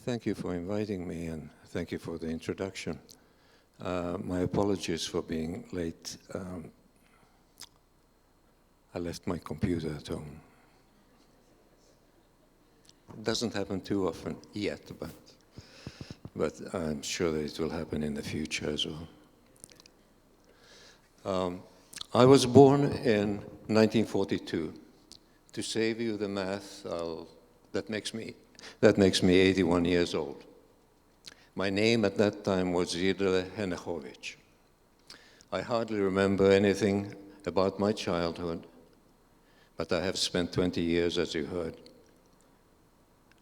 Thank you for inviting me, and thank you for the introduction. My apologies for being late. I left my computer at home. It doesn't happen too often yet, but I'm sure that it will happen in the future as well. I was born in 1942. To save you the math, that makes me 81 years old. My name at that time was Julius Maslovat. I hardly remember anything about my childhood, but I have spent 20 years, as you heard,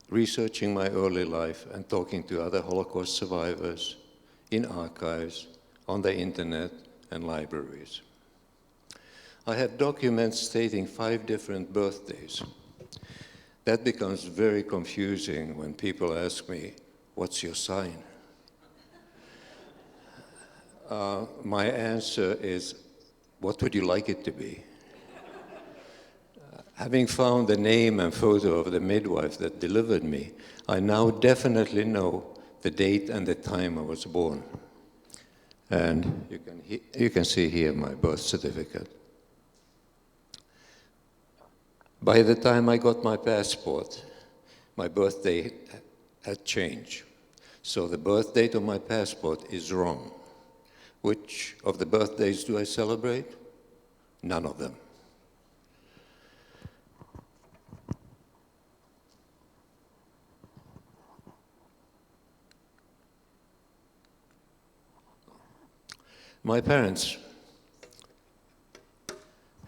researching my early life and talking to other Holocaust survivors in archives, on the internet, and libraries. I have documents stating 5 different birthdays. That becomes very confusing when people ask me, "What's your sign?" My answer is, "What would you like it to be?" Having found the name and photo of the midwife that delivered me, I now definitely know the date and the time I was born. And you can see here my birth certificate. By the time I got my passport, my birthday had changed. So the birth date of my passport is wrong. Which of the birthdays do I celebrate? None of them. My parents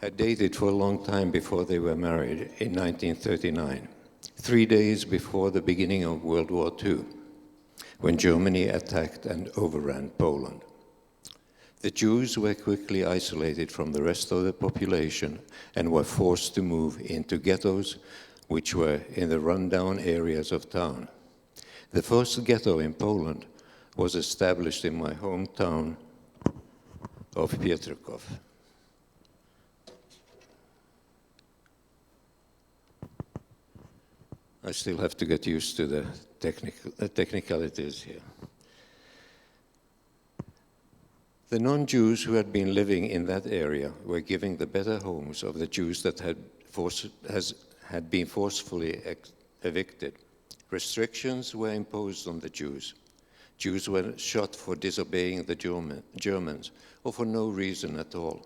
had dated for a long time before they were married in 1939, 3 days before the beginning of World War II, when Germany attacked and overran Poland. The Jews were quickly isolated from the rest of the population and were forced to move into ghettos, which were in the rundown areas of town. The first ghetto in Poland was established in my hometown of Piotrków. I still have to get used to the technicalities here. The non-Jews who had been living in that area were giving the better homes of the Jews that had been forcefully evicted. Restrictions were imposed on the Jews. Jews were shot for disobeying the Germans, or for no reason at all.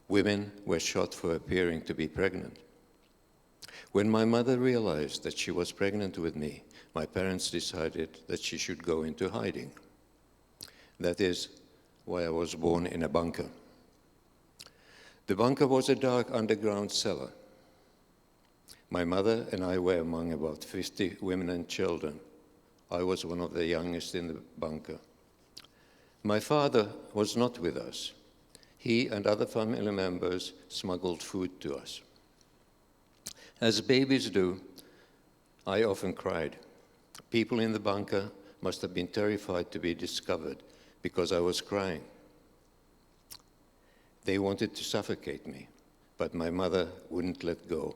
Women were shot for appearing to be pregnant. When my mother realized that she was pregnant with me, my parents decided that she should go into hiding. That is why I was born in a bunker. The bunker was a dark underground cellar. My mother and I were among about 50 women and children. I was one of the youngest in the bunker. My father was not with us. He and other family members smuggled food to us. As babies do, I often cried. People in the bunker must have been terrified to be discovered because I was crying. They wanted to suffocate me, but my mother wouldn't let go,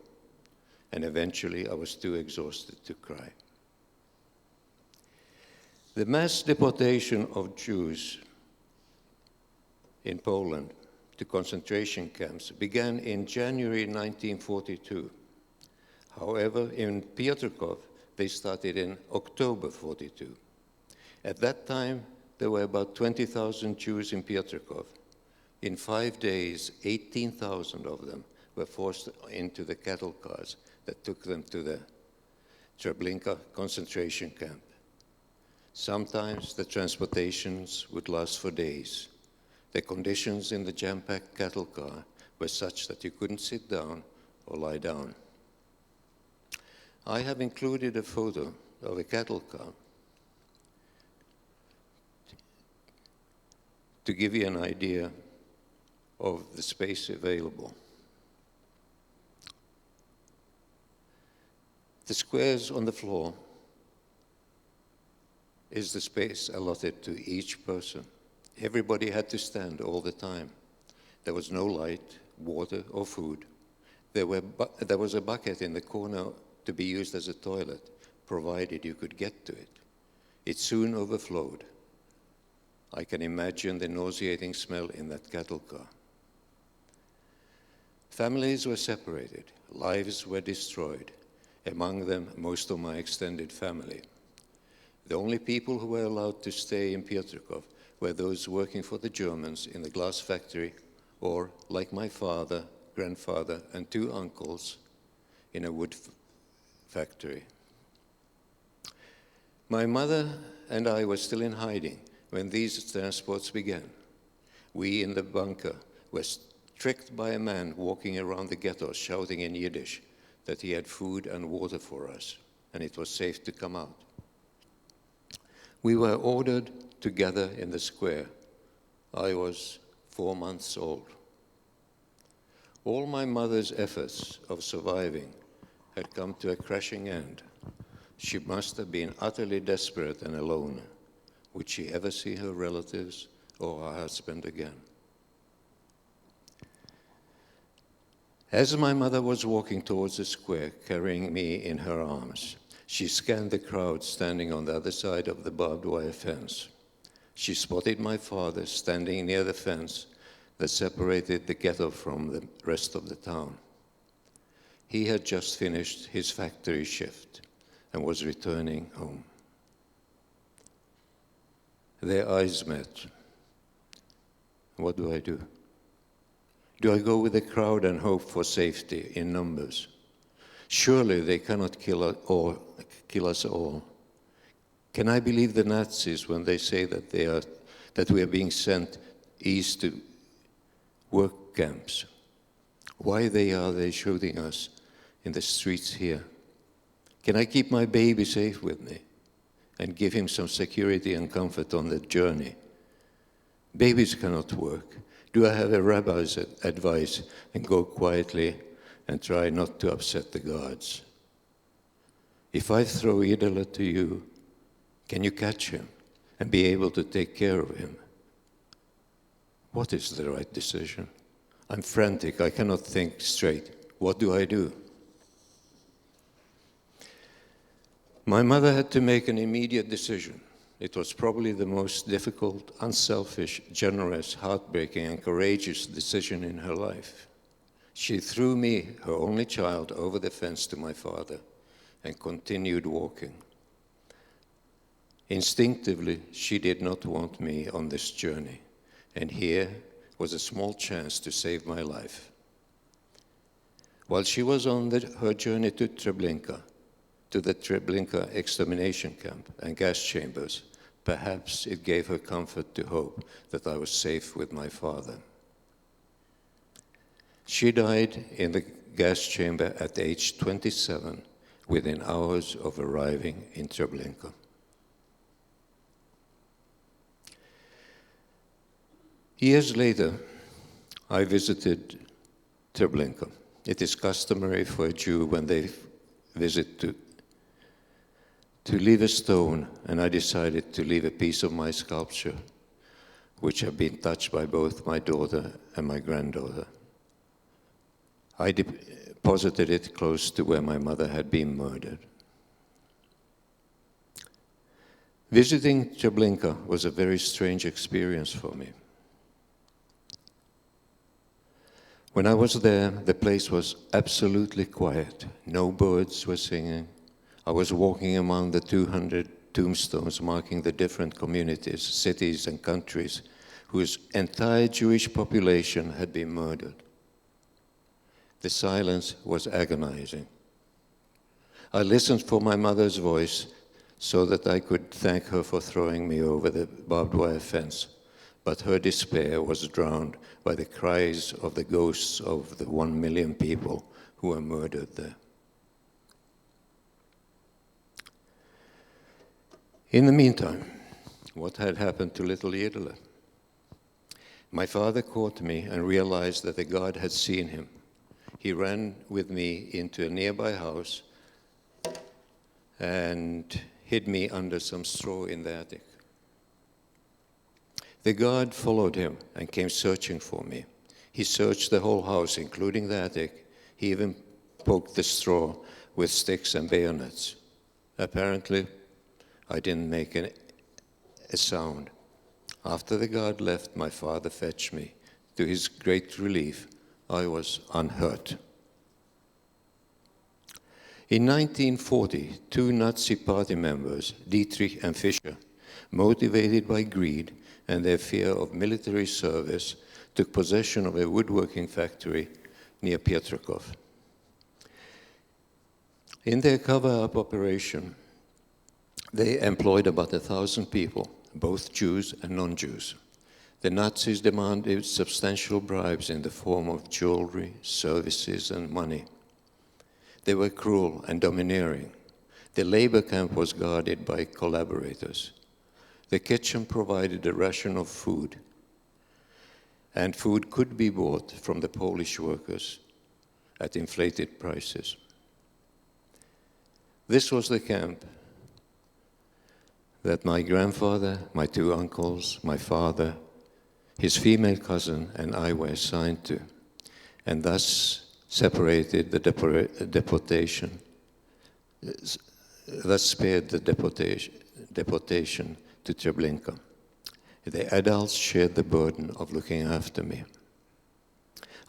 and eventually I was too exhausted to cry. The mass deportation of Jews in Poland to concentration camps began in January 1942. However, in Piotrków, they started in October 42. At that time, there were about 20,000 Jews in Piotrków. In 5 days, 18,000 of them were forced into the cattle cars that took them to the Treblinka concentration camp. Sometimes the transportations would last for days. The conditions in the jam-packed cattle car were such that you couldn't sit down or lie down. I have included a photo of a cattle car to give you an idea of the space available. The squares on the floor is the space allotted to each person. Everybody had to stand all the time. There was no light, water, or food. There was a bucket in the corner to be used as a toilet, provided you could get to it. It soon overflowed. I can imagine the nauseating smell in that cattle car. Families were separated, lives were destroyed, among them most of my extended family. The only people who were allowed to stay in Piotrków were those working for the Germans in the glass factory, or, like my father, grandfather, and 2 uncles, in a wood factory. My mother and I were still in hiding when these transports began. We in the bunker were tricked by a man walking around the ghetto shouting in Yiddish that he had food and water for us, and it was safe to come out. We were ordered to gather in the square. I was 4 months old. All my mother's efforts of surviving had come to a crashing end. She must have been utterly desperate and alone. Would she ever see her relatives or her husband again? As my mother was walking towards the square, carrying me in her arms, she scanned the crowd standing on the other side of the barbed wire fence. She spotted my father standing near the fence that separated the ghetto from the rest of the town. He had just finished his factory shift and was returning home. Their eyes met. What do I do? Do I go with the crowd and hope for safety in numbers? Surely they cannot kill us all. Can I believe the Nazis when they say that we are being sent east to work camps? Why are they shooting us in the streets here? Can I keep my baby safe with me and give him some security and comfort on the journey? Babies cannot work. Do I have a rabbi's advice and go quietly and try not to upset the guards? If I throw Idala to you, can you catch him and be able to take care of him? What is the right decision? I'm frantic. I cannot think straight. What do I do? My mother had to make an immediate decision. It was probably the most difficult, unselfish, generous, heartbreaking, and courageous decision in her life. She threw me, her only child, over the fence to my father and continued walking. Instinctively, she did not want me on this journey, and here was a small chance to save my life. While she was on her journey to Treblinka, to the Treblinka extermination camp and gas chambers, perhaps it gave her comfort to hope that I was safe with my father. She died in the gas chamber at age 27, within hours of arriving in Treblinka. Years later, I visited Treblinka. It is customary for a Jew when they visit to leave a stone, and I decided to leave a piece of my sculpture, which had been touched by both my daughter and my granddaughter. I deposited it close to where my mother had been murdered. Visiting Treblinka was a very strange experience for me. When I was there, the place was absolutely quiet. No birds were singing. I was walking among the 200 tombstones marking the different communities, cities, and countries whose entire Jewish population had been murdered. The silence was agonizing. I listened for my mother's voice so that I could thank her for throwing me over the barbed wire fence, but her despair was drowned by the cries of the ghosts of the 1 million people who were murdered there. In the meantime, what had happened to little Yidela? My father caught me and realized that the guard had seen him. He ran with me into a nearby house and hid me under some straw in the attic. The guard followed him and came searching for me. He searched the whole house, including the attic. He even poked the straw with sticks and bayonets. Apparently, I didn't make a sound. After the guard left, my father fetched me. To his great relief, I was unhurt. In 1940, two Nazi party members, Dietrich and Fischer, motivated by greed and their fear of military service, took possession of a woodworking factory near Pietrkov. In their cover-up operation, they employed about 1,000 people, both Jews and non-Jews. The Nazis demanded substantial bribes in the form of jewelry, services, and money. They were cruel and domineering. The labor camp was guarded by collaborators. The kitchen provided a ration of food, and food could be bought from the Polish workers at inflated prices. This was the camp that my grandfather, my two uncles, my father, his female cousin, and I were assigned to, and thus separated the deportation, thus spared the deportation to Treblinka. The adults shared the burden of looking after me.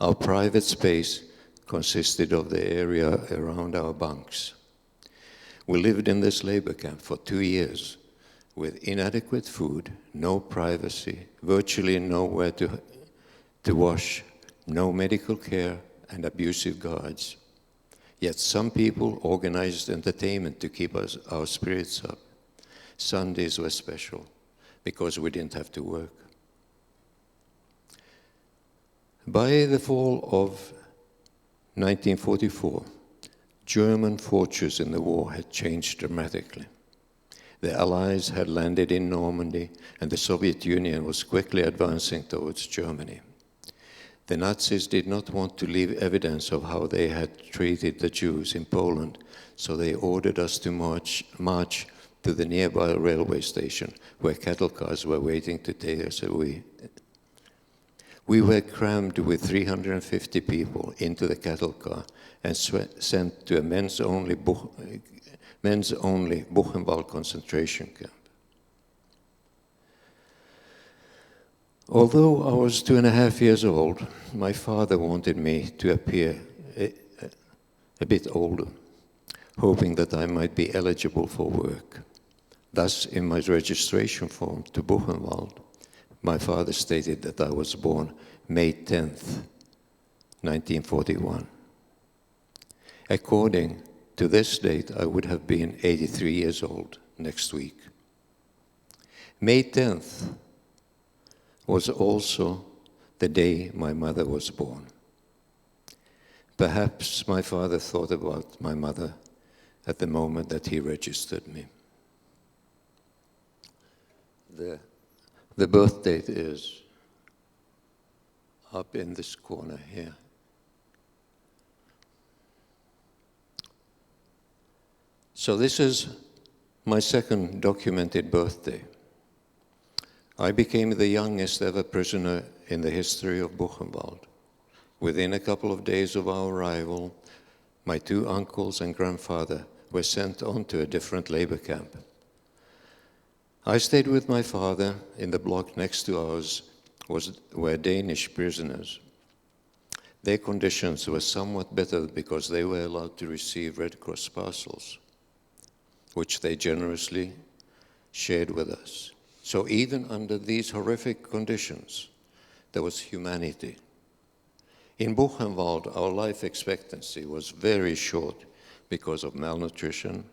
Our private space consisted of the area around our bunks. We lived in this labor camp for 2 years with inadequate food, no privacy, virtually nowhere to wash, no medical care, and abusive guards. Yet some people organized entertainment to keep our spirits up. Sundays were special because we didn't have to work. By the fall of 1944, German fortunes in the war had changed dramatically. The Allies had landed in Normandy, and the Soviet Union was quickly advancing towards Germany. The Nazis did not want to leave evidence of how they had treated the Jews in Poland, so they ordered us to march to the nearby railway station, where cattle cars were waiting to take us away. We were crammed with 350 people into the cattle car and sent to a men's-only Buchenwald concentration camp. Although I was 2.5 years old, my father wanted me to appear a bit older, hoping that I might be eligible for work. Thus, in my registration form to Buchenwald, my father stated that I was born May 10th, 1941. According to this date, I would have been 83 years old next week. May 10th was also the day my mother was born. Perhaps my father thought about my mother at the moment that he registered me. The birth date is up in this corner here. So this is my second documented birthday. I became the youngest ever prisoner in the history of Buchenwald. Within a couple of days of our arrival, my two uncles and grandfather were sent on to a different labor camp. I stayed with my father in the block next to ours were Danish prisoners. Their conditions were somewhat better because they were allowed to receive Red Cross parcels, which they generously shared with us. So even under these horrific conditions, there was humanity. In Buchenwald, our life expectancy was very short because of malnutrition,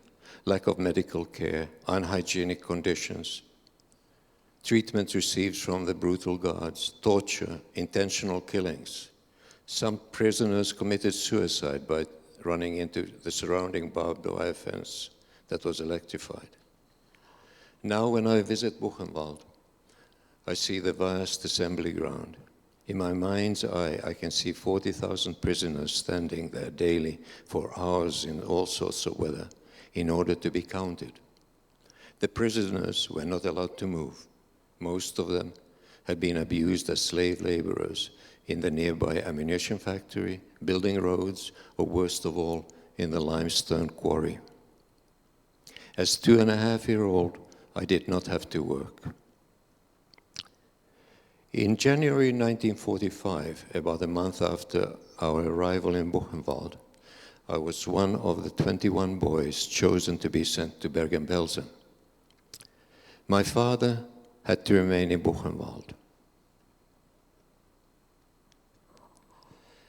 lack of medical care, unhygienic conditions, treatment received from the brutal guards, torture, intentional killings. Some prisoners committed suicide by running into the surrounding barbed wire fence that was electrified. Now when I visit Buchenwald, I see the vast assembly ground. In my mind's eye, I can see 40,000 prisoners standing there daily for hours in all sorts of weather in order to be counted. The prisoners were not allowed to move. Most of them had been abused as slave laborers in the nearby ammunition factory, building roads, or worst of all, in the limestone quarry. As 2.5-year-old, I did not have to work. In January 1945, about a month after our arrival in Buchenwald, I was one of the 21 boys chosen to be sent to Bergen-Belsen. My father had to remain in Buchenwald.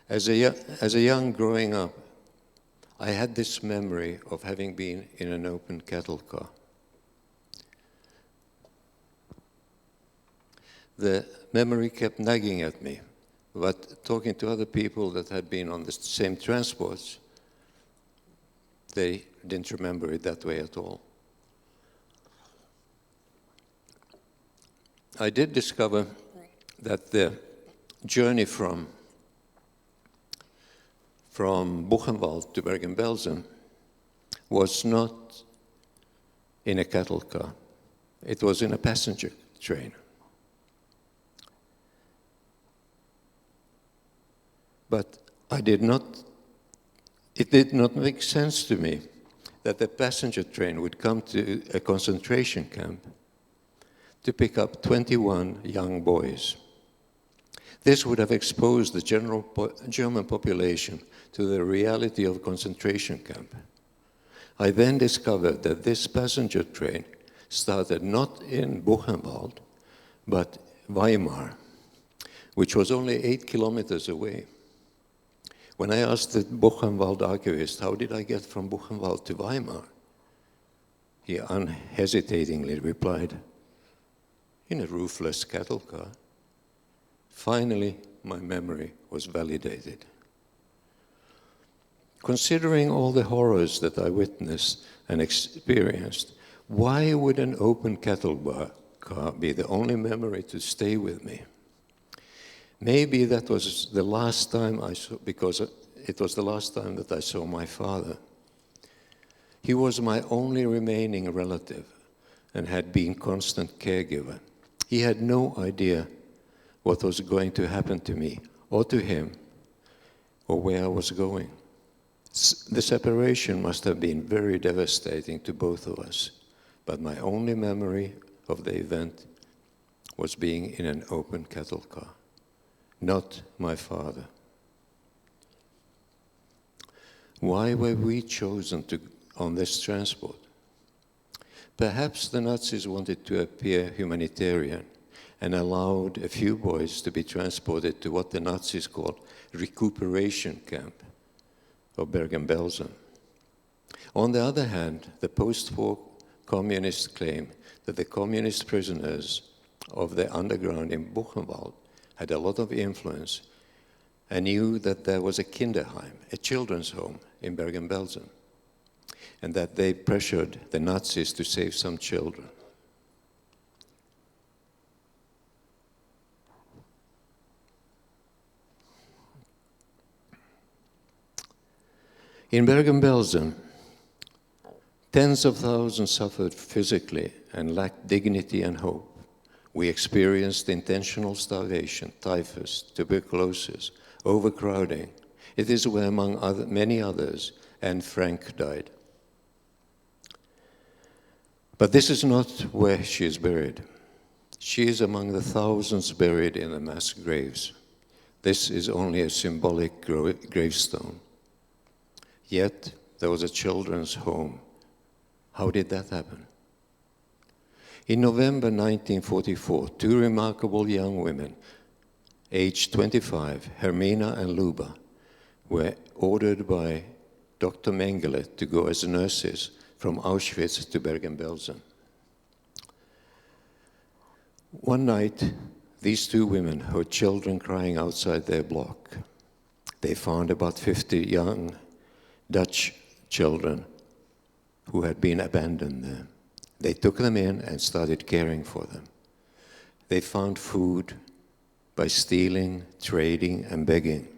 As a young growing up, I had this memory of having been in an open cattle car. The memory kept nagging at me, but talking to other people that had been on the same transports, they didn't remember it that way at all. I did discover that the journey from Buchenwald to Bergen-Belsen was not in a cattle car. It was in a passenger train. But it did not make sense to me that the passenger train would come to a concentration camp to pick up 21 young boys. This would have exposed the general German population to the reality of a concentration camp. I then discovered that this passenger train started not in Buchenwald, but Weimar, which was only 8 kilometers away. When I asked the Buchenwald archivist, how did I get from Buchenwald to Weimar? He unhesitatingly replied, in a roofless cattle car. Finally, my memory was validated. Considering all the horrors that I witnessed and experienced, why would an open cattle car be the only memory to stay with me? Maybe that was the last time because it was the last time that I saw my father. He was my only remaining relative and had been constant caregiver. He had no idea what was going to happen to me or to him or where I was going. The separation must have been very devastating to both of us, but my only memory of the event was being in an open cattle car, not my father. Why were we chosen on this transport? Perhaps the Nazis wanted to appear humanitarian and allowed a few boys to be transported to what the Nazis called recuperation camp of Bergen-Belsen. On the other hand, the post-war communists claim that the communist prisoners of the underground in Buchenwald had a lot of influence and knew that there was a Kinderheim, a children's home in Bergen-Belsen, and that they pressured the Nazis to save some children. In Bergen-Belsen, tens of thousands suffered physically and lacked dignity and hope. We experienced intentional starvation, typhus, tuberculosis, overcrowding. It is where, among many others, Anne Frank died. But this is not where she is buried. She is among the thousands buried in the mass graves. This is only a symbolic gravestone. Yet, there was a children's home. How did that happen? In November 1944, two remarkable young women, aged 25, Hermina and Luba, were ordered by Dr. Mengele to go as nurses from Auschwitz to Bergen-Belsen. One night, these two women heard children crying outside their block. They found about 50 young Dutch children who had been abandoned there. They took them in and started caring for them. They found food by stealing, trading, and begging.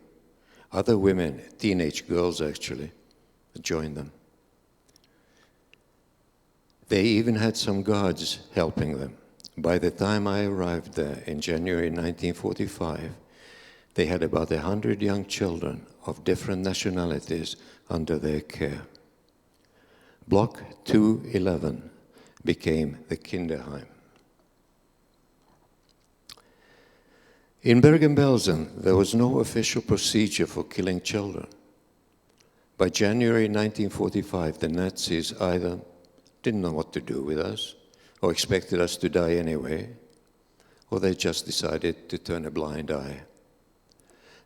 Other women, teenage girls actually, joined them. They even had some guards helping them. By the time I arrived there in January 1945, they had about 100 young children of different nationalities under their care. Block 211 became the Kinderheim. In Bergen-Belsen, there was no official procedure for killing children. By January 1945, the Nazis either didn't know what to do with us, or expected us to die anyway, or they just decided to turn a blind eye.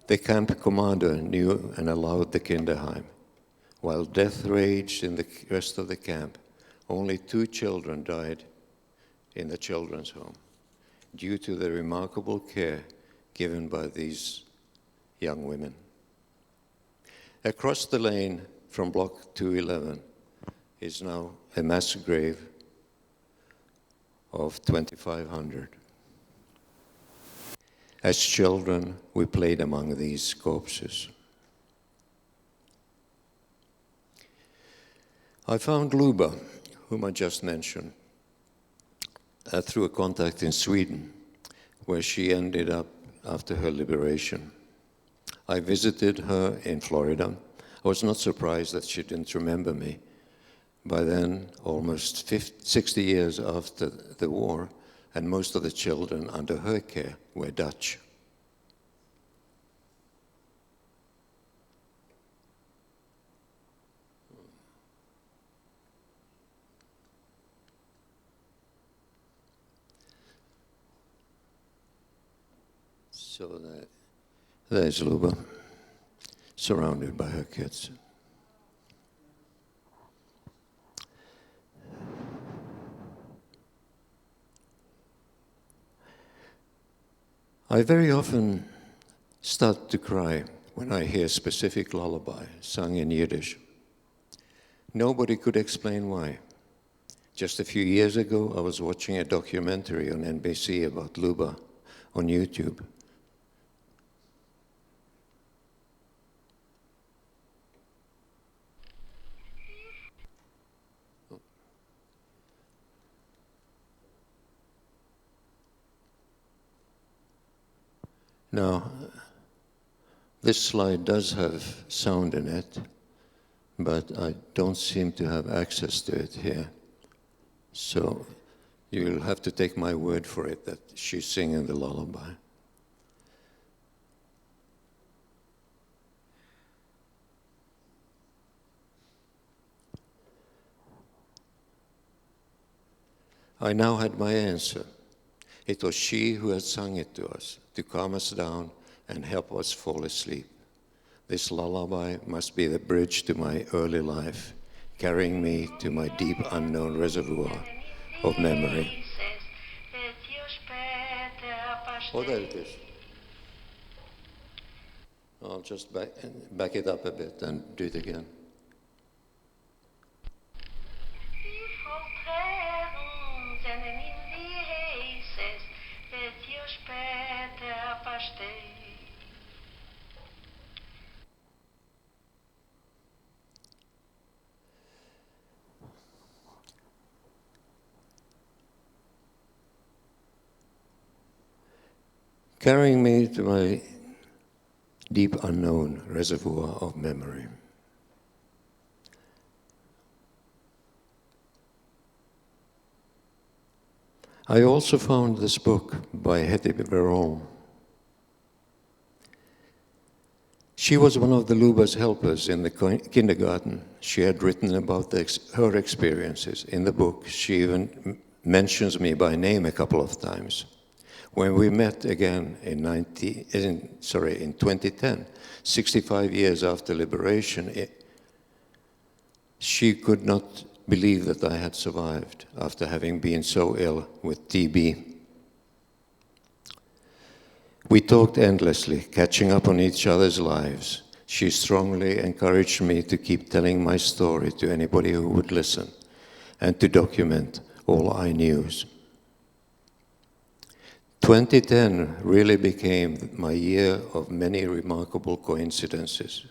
The camp commander knew and allowed the Kinderheim. While death raged in the rest of the camp, only 2 children died in the children's home due to the remarkable care given by these young women. Across the lane from Block 211 is now a mass grave of 2,500. As children, we played among these corpses. I found Luba, whom I just mentioned, through a contact in Sweden, where she ended up after her liberation. I visited her in Florida. I was not surprised that she didn't remember me. By then, almost 60 years after the war, and most of the children under her care were Dutch. So there's Luba, surrounded by her kids. I very often start to cry when I hear a specific lullaby sung in Yiddish. Nobody could explain why. Just a few years ago, I was watching a documentary on NBC about Luba on YouTube. Now, this slide does have sound in it, but I don't seem to have access to it here. So you'll have to take my word for it that she's singing the lullaby. I now had my answer. It was she who had sung it to us, to calm us down and help us fall asleep. This lullaby must be the bridge to my early life, carrying me to my deep unknown reservoir of memory. Oh, there it is. I'll just back it up a bit and do it again. Carrying me to my deep unknown reservoir of memory. I also found this book by Hetty Veron. She was one of the Luba's helpers in the kindergarten. She had written about her experiences. In the book, she even mentions me by name a couple of times. When we met again in 2010, 65 years after liberation, she could not believe that I had survived after having been so ill with TB. We talked endlessly, catching up on each other's lives. She strongly encouraged me to keep telling my story to anybody who would listen and to document all I knew. 2010 really became my year of many remarkable coincidences.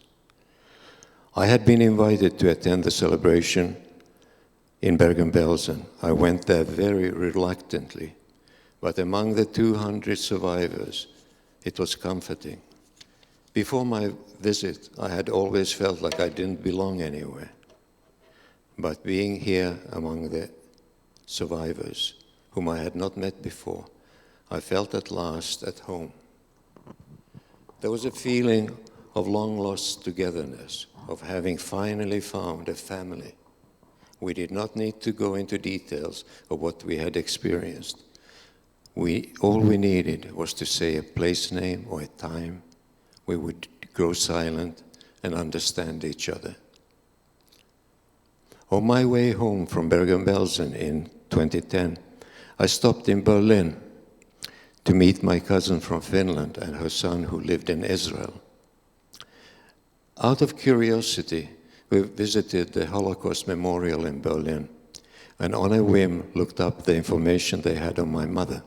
I had been invited to attend the celebration in Bergen-Belsen. I went there very reluctantly, but among the 200 survivors, it was comforting. Before my visit, I had always felt like I didn't belong anywhere. but being here among the survivors, whom I had not met before, I felt at last at home. There was a feeling of long-lost togetherness, of having finally found a family. We did not need to go into details of what we had experienced. All we needed was to say a place name or a time. We would grow silent and understand each other. On my way home from Bergen-Belsen in 2010, I stopped in Berlin to meet my cousin from Finland and her son who lived in Israel. Out of curiosity, we visited the Holocaust Memorial in Berlin and on a whim looked up the information they had on my mother.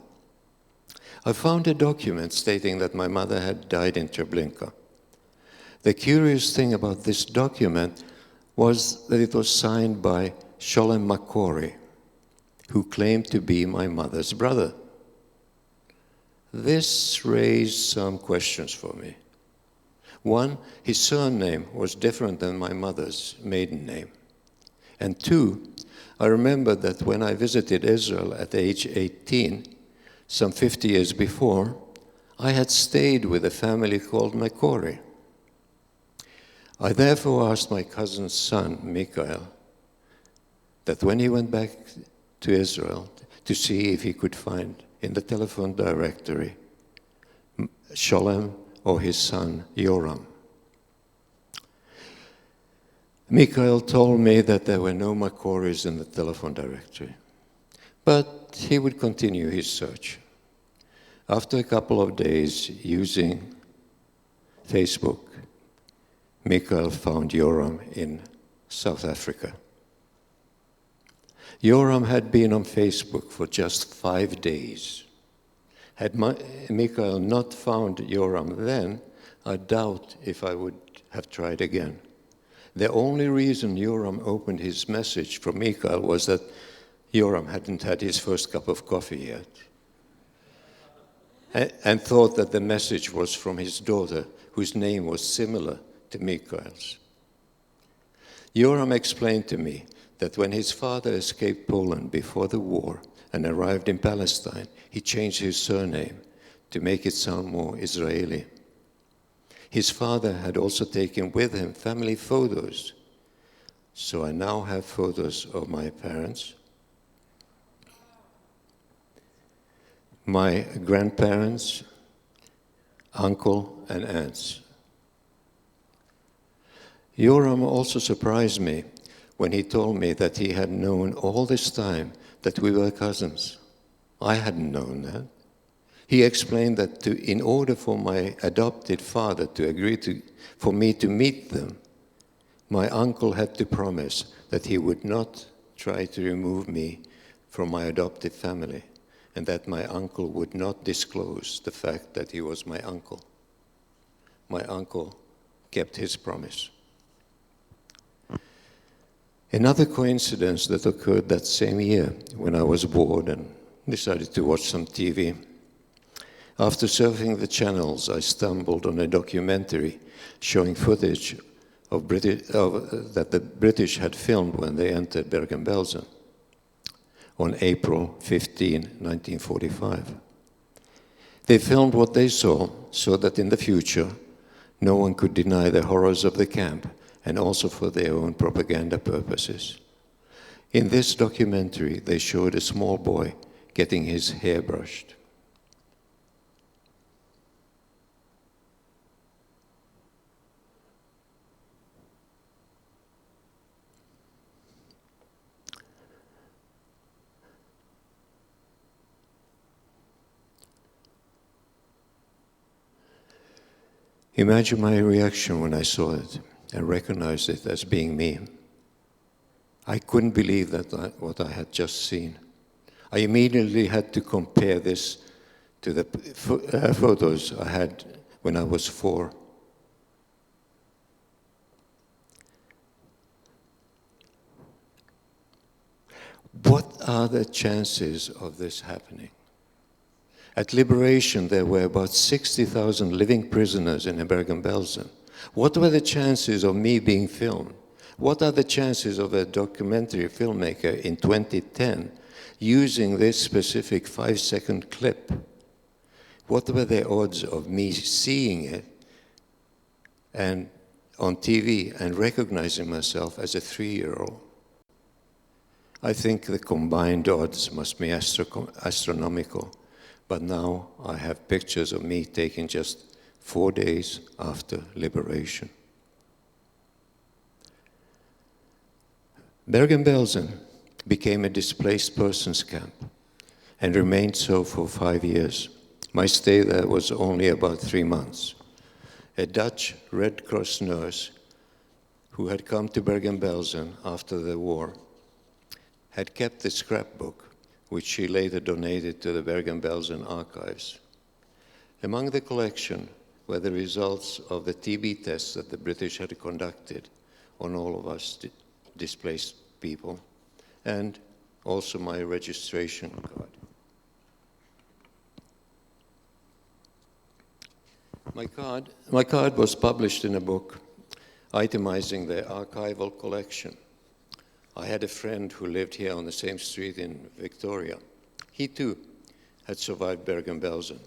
I found a document stating that my mother had died in Treblinka. The curious thing about this document was that it was signed by Sholem Makori, who claimed to be my mother's brother. This raised some questions for me. One, his surname was different than my mother's maiden name. And two, I remembered that when I visited Israel at age 18, some 50 years before, I had stayed with a family called Makori. I therefore asked my cousin's son, Mikhail, that when he went back to Israel to see if he could find in the telephone directory Sholem or his son, Yoram. Mikhail told me that there were no Makoris in the telephone directory, but he would continue his search. After a couple of days using Facebook, Mikhail found Yoram in South Africa. Yoram had been on Facebook for just 5 days. Had Mikhail not found Yoram then, I doubt if I would have tried again. The only reason Yoram opened his message from Mikhail was that Yoram hadn't had his first cup of coffee yet and thought that the message was from his daughter, whose name was similar to Mikhail's. Yoram explained to me that when his father escaped Poland before the war and arrived in Palestine, he changed his surname to make it sound more Israeli. His father had also taken with him family photos, so I now have photos of my parents, my grandparents, uncle, and aunts. Yoram also surprised me when he told me that he had known all this time that we were cousins. I hadn't known that. He explained that in order for my adopted father to agree for me to meet them, my uncle had to promise that he would not try to remove me from my adopted family, and that my uncle would not disclose the fact that he was my uncle. My uncle kept his promise. Another coincidence that occurred that same year when I was bored and decided to watch some TV. After surfing the channels, I stumbled on a documentary showing footage that the British had filmed when they entered Bergen-Belsen on April 15, 1945. They filmed what they saw so that in the future no one could deny the horrors of the camp, and also for their own propaganda purposes. In this documentary, they showed a small boy getting his hair brushed. Imagine my reaction when I saw it and recognized it as being me. I couldn't believe what I had just seen. I immediately had to compare this to the photos I had when I was 4. What are the chances of this happening? At liberation, there were about 60,000 living prisoners in Bergen-Belsen. What were the chances of me being filmed? What are the chances of a documentary filmmaker in 2010 using this specific 5-second clip? What were the odds of me seeing it and on TV and recognizing myself as a 3-year-old? I think the combined odds must be astronomical, but now I have pictures of me taken just 4 days after liberation. Bergen-Belsen became a displaced persons camp and remained so for 5 years. My stay there was only about 3 months. A Dutch Red Cross nurse who had come to Bergen-Belsen after the war had kept the scrapbook, which she later donated to the Bergen-Belsen archives. Among the collection were the results of the TB tests that the British had conducted on all of us displaced people, and also my registration card. My card was published in a book itemizing the archival collection. I had a friend who lived here on the same street in Victoria. He too had survived Bergen-Belsen.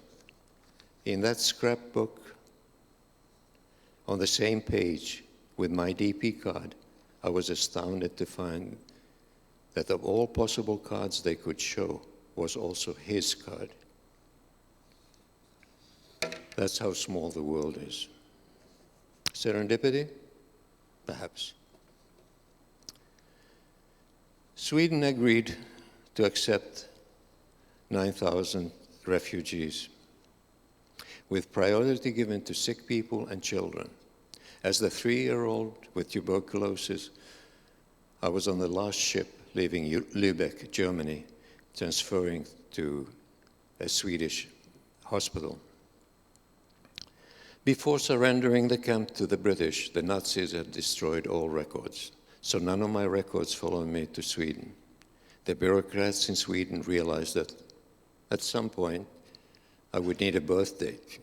In that scrapbook, on the same page with my DP card, I was astounded to find that of all possible cards they could show was also his card. That's how small the world is. Serendipity? Perhaps. Sweden agreed to accept 9,000 refugees, with priority given to sick people and children. As the 3-year-old with tuberculosis, I was on the last ship leaving Lübeck, Germany, transferring to a Swedish hospital. Before surrendering the camp to the British, the Nazis had destroyed all records, so none of my records followed me to Sweden. The bureaucrats in Sweden realized that at some point I would need a birth date.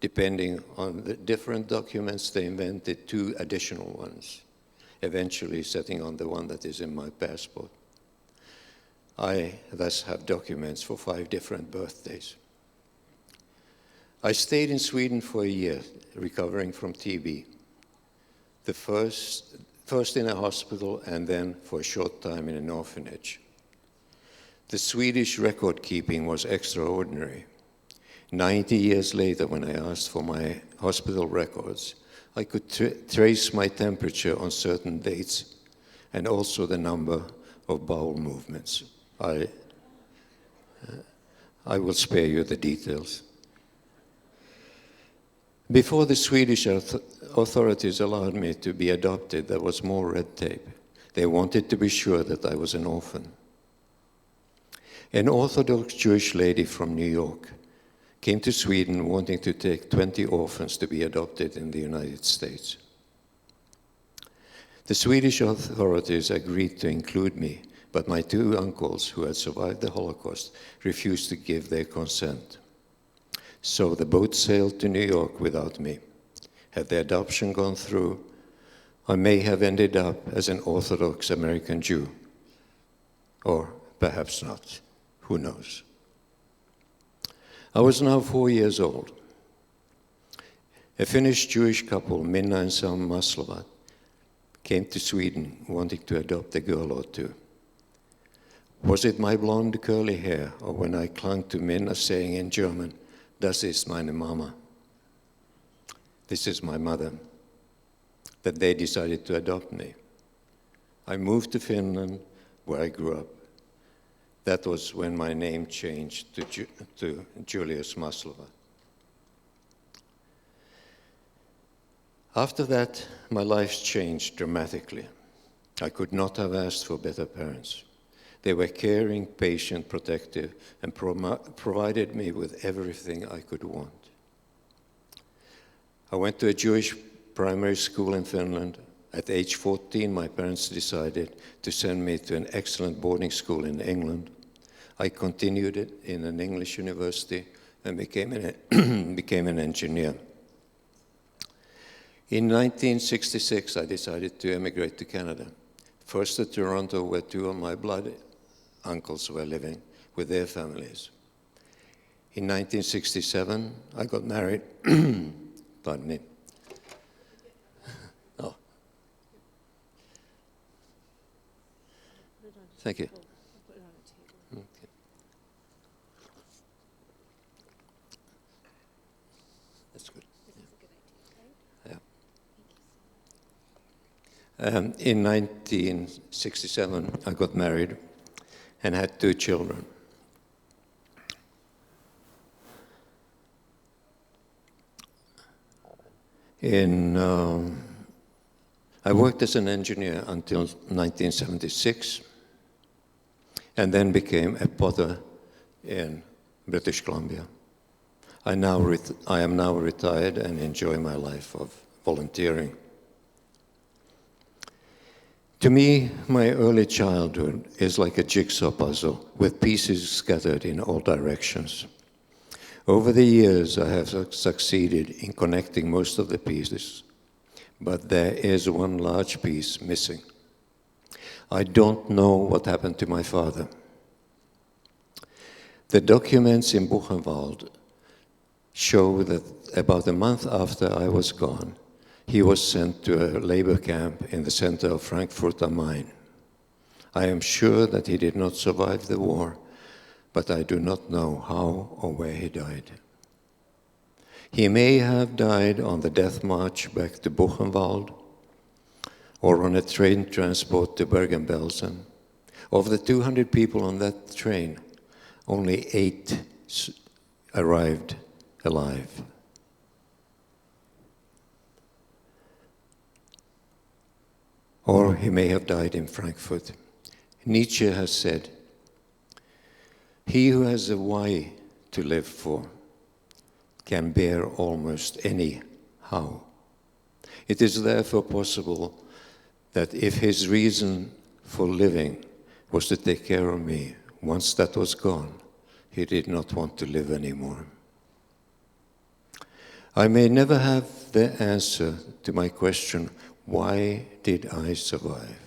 Depending on the different documents, they invented 2 additional ones, eventually settling on the one that is in my passport. I thus have documents for 5 different birthdays. I stayed in Sweden for a year, recovering from TB. The first in a hospital and then for a short time in an orphanage. The Swedish record keeping was extraordinary. 90 years later, when I asked for my hospital records, I could trace my temperature on certain dates and also the number of bowel movements. I will spare you the details. Before the Swedish authorities allowed me to be adopted, there was more red tape. They wanted to be sure that I was an orphan. An Orthodox Jewish lady from New York came to Sweden wanting to take 20 orphans to be adopted in the United States. The Swedish authorities agreed to include me, but my 2 uncles who had survived the Holocaust refused to give their consent. So the boat sailed to New York without me. Had the adoption gone through, I may have ended up as an Orthodox American Jew. Or perhaps not. Who knows? I was now 4 years old. A Finnish Jewish couple, Minna and Sam Maslovat, came to Sweden wanting to adopt a girl or 2. Was it my blonde curly hair, or when I clung to Minna saying in German, "Das ist meine Mama," this is my mother, that they decided to adopt me? I moved to Finland, where I grew up. That was when my name changed to Julius Maslovat. After that, my life changed dramatically. I could not have asked for better parents. They were caring, patient, protective, and provided me with everything I could want. I went to a Jewish primary school in Finland. At age 14, my parents decided to send me to an excellent boarding school in England. I continued it in an English university and became an engineer. In 1966, I decided to emigrate to Canada. First to Toronto, where two of my blood uncles were living with their families. In 1967, I got married. Pardon me. Oh. Thank you. Okay. That's good. Yeah. In 1967, I got married and had two children. I worked as an engineer until 1976, and then became a potter in British Columbia. I am now retired and enjoy my life of volunteering. To me, my early childhood is like a jigsaw puzzle with pieces scattered in all directions. Over the years, I have succeeded in connecting most of the pieces, but there is one large piece missing. I don't know what happened to my father. The documents in Buchenwald show that about a month after I was gone, he was sent to a labor camp in the center of Frankfurt am Main. I am sure that he did not survive the war, but I do not know how or where he died. He may have died on the death march back to Buchenwald, or on a train transport to Bergen-Belsen. Of the 200 people on that train, only 8 arrived alive. Or he may have died in Frankfurt. Nietzsche has said, "He who has a why to live for can bear almost any how." It is therefore possible that if his reason for living was to take care of me, once that was gone, he did not want to live anymore. I may never have the answer to my question, why did I survive?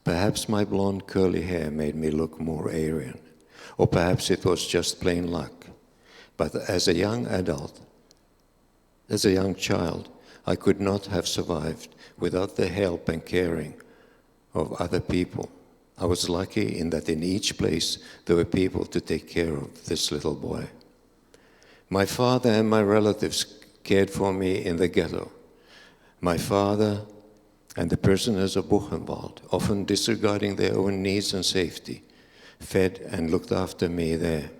Perhaps my blonde curly hair made me look more Aryan, or perhaps it was just plain luck. But as a young child, I could not have survived without the help and caring of other people. I was lucky in that in each place there were people to take care of this little boy. My father and my relatives cared for me in the ghetto. My father and the prisoners of Buchenwald, often disregarding their own needs and safety, fed and looked after me there.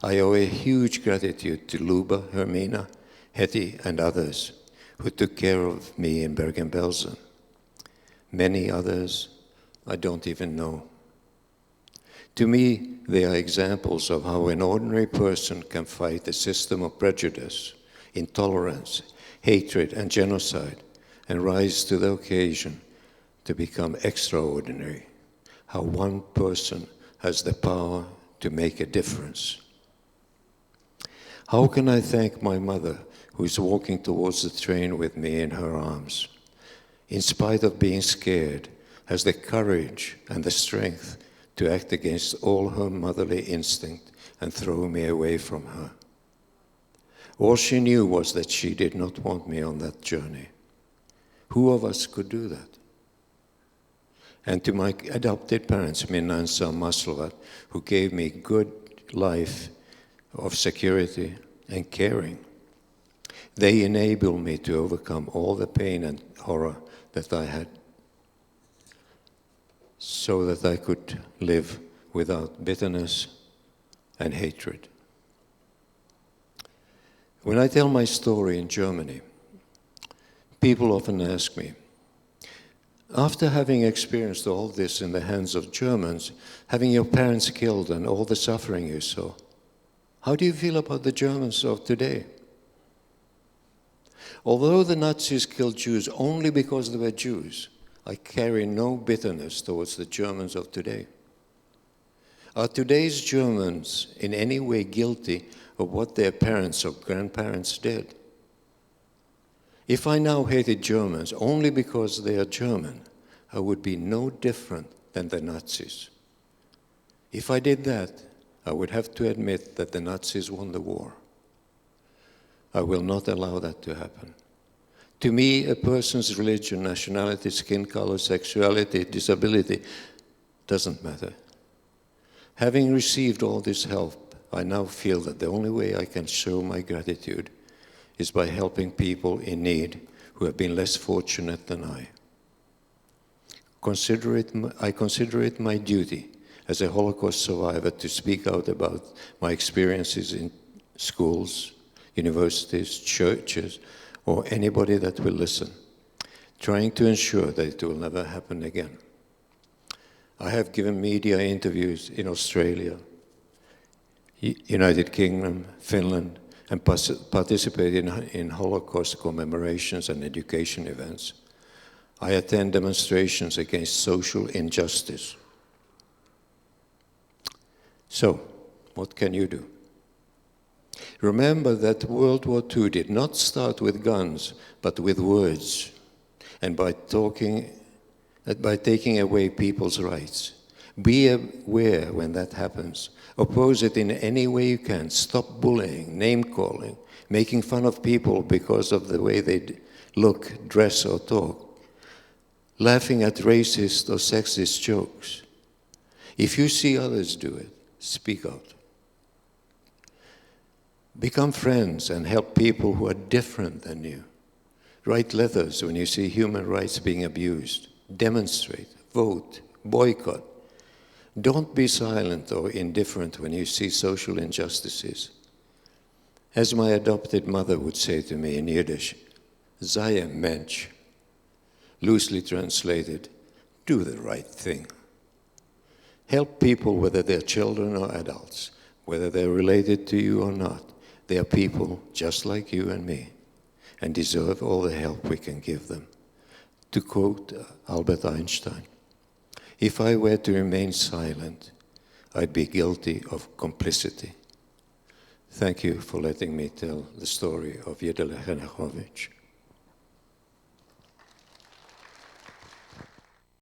I owe a huge gratitude to Luba, Hermina, Hetty, and others who took care of me in Bergen-Belsen. Many others I don't even know. To me, they are examples of how an ordinary person can fight a system of prejudice, intolerance, hatred, and genocide, and rise to the occasion to become extraordinary. How one person has the power to make a difference. How can I thank my mother, who is walking towards the train with me in her arms? In spite of being scared, has the courage and the strength to act against all her motherly instinct and throw me away from her. All she knew was that she did not want me on that journey. Who of us could do that? And to my adopted parents, Minna and Sam Maslovat, who gave me good life of security and caring. They enabled me to overcome all the pain and horror that I had, so that I could live without bitterness and hatred. When I tell my story in Germany, people often ask me, after having experienced all this in the hands of Germans, having your parents killed and all the suffering you saw, how do you feel about the Germans of today? Although the Nazis killed Jews only because they were Jews, I carry no bitterness towards the Germans of today. Are today's Germans in any way guilty of what their parents or grandparents did? If I now hated Germans only because they are German, I would be no different than the Nazis. If I did that, I would have to admit that the Nazis won the war. I will not allow that to happen. To me, a person's religion, nationality, skin color, sexuality, disability doesn't matter. Having received all this help, I now feel that the only way I can show my gratitude is by helping people in need who have been less fortunate than I. I consider it my duty as a Holocaust survivor to speak out about my experiences in schools, universities, churches, or anybody that will listen, trying to ensure that it will never happen again. I have given media interviews in Australia, United Kingdom, Finland, and participated in Holocaust commemorations and education events. I attend demonstrations against social injustice. So, what can you do? Remember that World War II did not start with guns, but with words, and by taking away people's rights. Be aware when that happens. Oppose it in any way you can. Stop bullying, name-calling, making fun of people because of the way they look, dress, or talk, laughing at racist or sexist jokes. If you see others do it, speak out. Become friends and help people who are different than you. Write letters when you see human rights being abused. Demonstrate, vote, boycott. Don't be silent or indifferent when you see social injustices. As my adopted mother would say to me in Yiddish, sei ein Mensch, loosely translated, do the right thing. Help people whether they're children or adults, whether they're related to you or not. They are people just like you and me, and deserve all the help we can give them. To quote Albert Einstein, if I were to remain silent, I'd be guilty of complicity. Thank you for letting me tell the story of Yidele Henechovich.